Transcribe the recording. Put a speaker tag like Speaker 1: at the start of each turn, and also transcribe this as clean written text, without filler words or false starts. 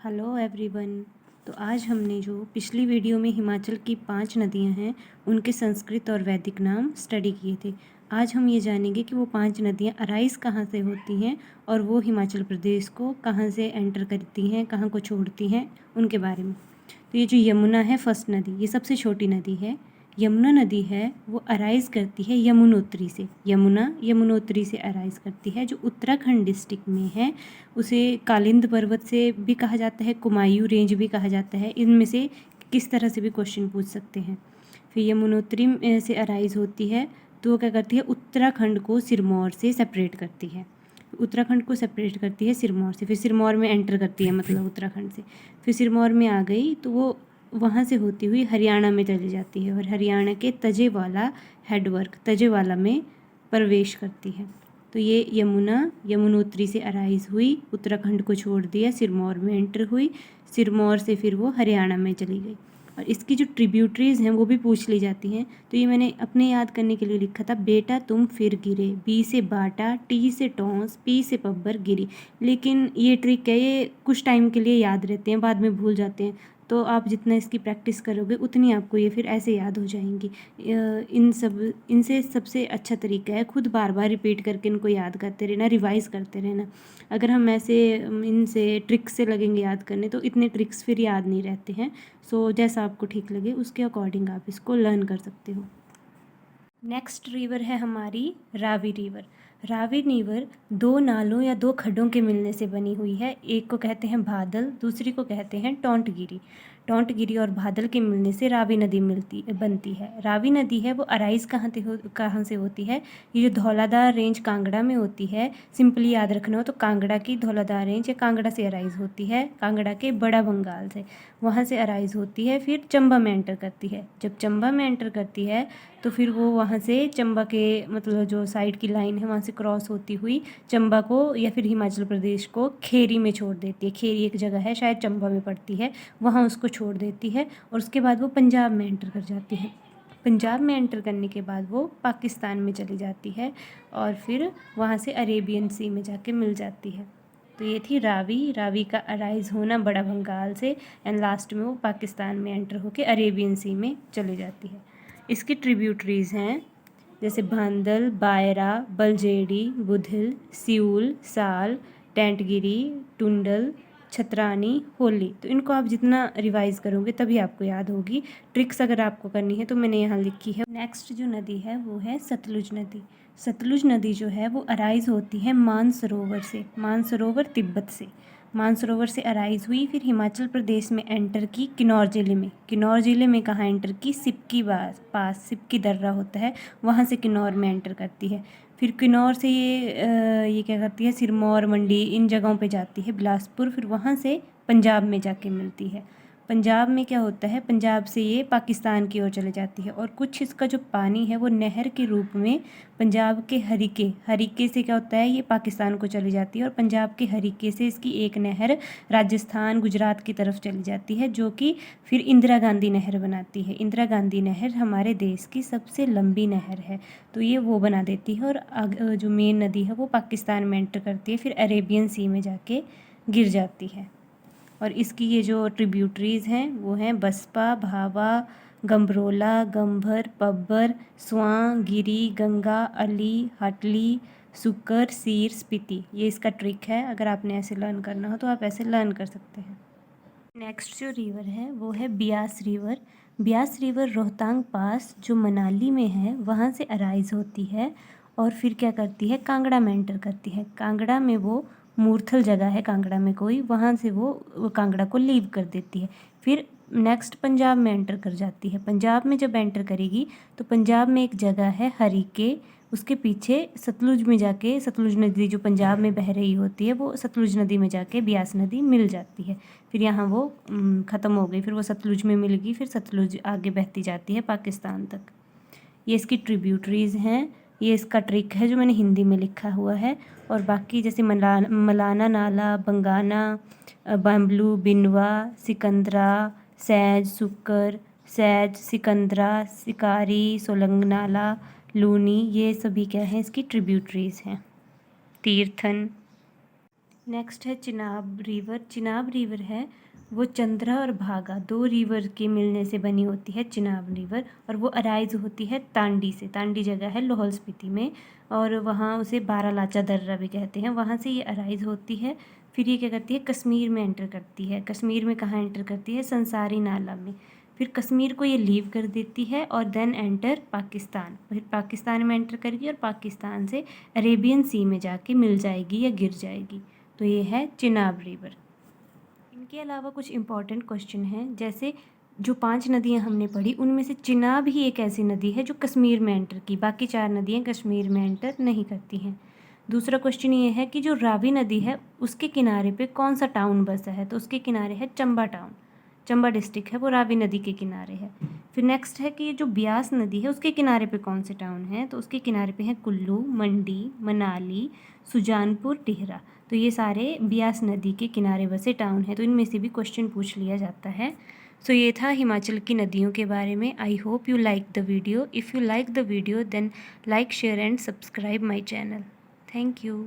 Speaker 1: Hello everyone. तो आज हमने जो पिछली वीडियो में हिमाचल की 5 नदियां हैं उनके संस्कृत और वैदिक नाम स्टडी किए थे। आज हम ये जानेंगे कि वो 5 नदियां अराइज कहाँ से होती हैं और वो हिमाचल प्रदेश को कहाँ से एंटर करती हैं, कहाँ को छोड़ती हैं, उनके बारे में। तो ये जो यमुना है फर्स्ट नदी, ये सबसे छोटी नदी है। यमुना नदी है वो अराइज करती है यमुनोत्री से। यमुना यमुनोत्री से अराइज करती है जो उत्तराखंड डिस्ट्रिक्ट में है। उसे कालिंद पर्वत से भी कहा जाता है, कुमायूं रेंज भी कहा जाता है। इनमें से किस तरह से भी क्वेश्चन पूछ सकते हैं। फिर यमुनोत्री से अराइज होती है तो वो क्या करती है, उत्तराखंड को सिरमौर से सेपरेट करती है। उत्तराखंड को सेपरेट करती है सिरमौर से, फिर सिरमौर में एंटर करती है, मतलब उत्तराखंड से। फिर सिरमौर में आ गई तो वो वहाँ से होती हुई हरियाणा में चली जाती है और हरियाणा के तजेवाला हेडवर्क तजेवाला में प्रवेश करती है। तो ये यमुना यमुनोत्री से अराइज हुई, उत्तराखंड को छोड़ दिया, सिरमौर में एंटर हुई, सिरमौर से फिर वो हरियाणा में चली गई। और इसकी जो ट्रिब्यूटरीज़ हैं वो भी पूछ ली जाती हैं। तो ये मैंने अपने याद करने के लिए लिखा था, बेटा तुम फिर गिरे, बी से बाटा, टी से टॉन्स, पी से पब्बर गिरी। लेकिन ये ट्रिक है, ये कुछ टाइम के लिए याद रहते हैं, बाद में भूल जाते हैं। तो आप जितना इसकी प्रैक्टिस करोगे उतनी आपको ये फिर ऐसे याद हो जाएंगी। इनसे सबसे अच्छा तरीका है खुद बार बार रिपीट करके इनको याद करते रहना, रिवाइज करते रहना। अगर हम ऐसे इनसे ट्रिक्स से लगेंगे याद करने तो इतने ट्रिक्स फिर याद नहीं रहते हैं। सो जैसा आपको ठीक लगे उसके अकॉर्डिंग आप इसको लर्न कर सकते हो। नेक्स्ट रिवर है हमारी रावी रिवर। रावी रिवर दो नालों या दो खड्डों के मिलने से बनी हुई है। एक को कहते हैं भादल, दूसरी को कहते हैं टोंटगिरी। टोंटगिरी और भादल के मिलने से रावी नदी बनती है। रावी नदी है वो अराइज कहाँ से होती है। ये जो धौलाधार रेंज कांगड़ा में होती है, सिंपली याद रखना हो तो कांगड़ा की धौलाधार रेंज या कांगड़ा से अराइज होती है, कांगड़ा के बड़ा बंगाल से, वहाँ से अराइज होती है। फिर चंबा में एंटर करती है। जब चंबा में एंटर करती है तो फिर वो वहाँ से चंबा के मतलब जो साइड की लाइन है वहाँ से क्रॉस होती हुई चंबा को या फिर हिमाचल प्रदेश को खेरी में छोड़ देती है। खेरी एक जगह है, शायद चंबा में पड़ती है, वहाँ उसको छोड़ देती है। और उसके बाद वो पंजाब में एंटर कर जाती है। पंजाब में एंटर करने के बाद वो पाकिस्तान में चली जाती है और फिर वहाँ से अरेबियन सी में जाके मिल जाती है। तो ये थी रावी का अराइज होना बड़ा बंगाल से, एंड लास्ट में वो पाकिस्तान में एंटर होकर अरेबियन सी में चली जाती है। इसकी ट्रिब्यूटरीज़ हैं जैसे भांदल, बायरा, बलजेड़ी, बुधिल, सियूल, साल, टेंटगिरी, टुंडल, छतरानी, होली। तो इनको आप जितना रिवाइज करोगे तभी आपको याद होगी। ट्रिक्स अगर आपको करनी है तो मैंने यहाँ लिखी है। नेक्स्ट जो नदी है वो है सतलुज नदी। सतलुज नदी जो है वो अराइज होती है मानसरोवर से, मानसरोवर तिब्बत से। मानसरोवर से अराइज हुई, फिर हिमाचल प्रदेश में एंटर की किन्नौर ज़िले में। किन्नौर ज़िले में कहाँ एंटर की, सिपकी पास सिपकी दर्रा होता है, वहाँ से किन्नौर में एंटर करती है। फिर किन्नौर से ये क्या करती है, सिरमौर, मंडी, इन जगहों पे जाती है, बिलासपुर, फिर वहाँ से पंजाब में जाके मिलती है। पंजाब में क्या होता है, पंजाब से ये पाकिस्तान की ओर चले जाती है और कुछ इसका जो पानी है वो नहर के रूप में पंजाब के हरीके से क्या होता है, ये पाकिस्तान को चली जाती है और पंजाब के हरीके से इसकी एक नहर राजस्थान, गुजरात की तरफ चली जाती है, जो कि फिर इंदिरा गांधी नहर बनाती है। इंदिरा गांधी नहर हमारे देश की सबसे लंबी नहर है, तो ये वो बना देती है। और जो मेन नदी है वो पाकिस्तान में एंटर करती है, फिर अरेबियन सी में जाके गिर जाती है। और इसकी ये जो ट्रिब्यूटरीज़ हैं वो हैं बसपा, भावा, गम्बरोला, गंभर, पब्बर, स्वां, गिरी, गंगा, अली, हटली, सुकर, सीर, स्पीति। ये इसका ट्रिक है, अगर आपने ऐसे लर्न करना हो तो आप ऐसे लर्न कर सकते हैं। नेक्स्ट जो रिवर है वो है ब्यास रिवर। ब्यास रिवर रोहतांग पास जो मनाली में है वहाँ से अराइज होती है और फिर क्या करती है, कांगड़ा में एंटर करती है। कांगड़ा में वो मूर्थल जगह है, कांगड़ा में कोई, वहाँ से वो कांगड़ा को लीव कर देती है। फिर नेक्स्ट पंजाब में एंटर कर जाती है। पंजाब में जब एंटर करेगी तो पंजाब में एक जगह है हरीके, उसके पीछे सतलुज में जाके, सतलुज नदी जो पंजाब में बह रही होती है वो सतलुज नदी में जाके ब्यास नदी मिल जाती है। फिर यहाँ वो ख़त्म हो गई, फिर वो सतलुज में मिल गई, फिर सतलुज आगे बहती जाती है पाकिस्तान तक। ये इसकी ट्रिब्यूटरीज़ हैं, ये इसका ट्रिक है जो मैंने हिंदी में लिखा हुआ है। और बाकी जैसे मलाना नाला, बंगाना, बाम्बलू, बिनवा, सिकंदरा, सैज, सुकर, सैज, सिकंदरा, शिकारी, सोलंग नाला, लूनी, ये सभी क्या हैं, इसकी ट्रिब्यूटरीज़ हैं। तीर्थन, नेक्स्ट है चिनाब रिवर। चिनाब रिवर है वो चंद्रा और भागा 2 रिवर के मिलने से बनी होती है चिनाब रिवर, और वो अराइज होती है तांडी से। तांडी जगह है लाहौल स्पीति में, और वहाँ उसे बारालाचा दर्रा भी कहते हैं। वहाँ से ये अराइज होती है। फिर ये क्या करती है, कश्मीर में एंटर करती है। कश्मीर में कहाँ एंटर करती है, संसारी नाला में। फिर कश्मीर को ये लीव कर देती है और देन एंटर पाकिस्तान। फिर पाकिस्तान में एंटर करेगी और पाकिस्तान से अरेबियन सी में जाके मिल जाएगी या गिर जाएगी। तो ये है चिनाब रिवर। इनके अलावा कुछ इम्पॉर्टेंट क्वेश्चन हैं, जैसे जो 5 नदियाँ हमने पढ़ी उनमें से चिनाब ही एक ऐसी नदी है जो कश्मीर में एंटर की, बाकी 4 नदियाँ कश्मीर में एंटर नहीं करती हैं। दूसरा क्वेश्चन ये है कि जो रावी नदी है उसके किनारे पे कौन सा टाउन बसा है, तो उसके किनारे है चंबा टाउन। चंबा डिस्ट्रिक्ट है वो रावी नदी के किनारे है। फिर नेक्स्ट है कि ये जो ब्यास नदी है उसके किनारे पे कौन से टाउन हैं, तो उसके किनारे पे हैं कुल्लू, मंडी, मनाली, सुजानपुर, टिहरा। तो ये सारे ब्यास नदी के किनारे बसे टाउन हैं, तो इनमें से भी क्वेश्चन पूछ लिया जाता है। सो ये था हिमाचल की नदियों के बारे में। I hope you like the video. If you like the video then like, share and subscribe my channel. Thank you.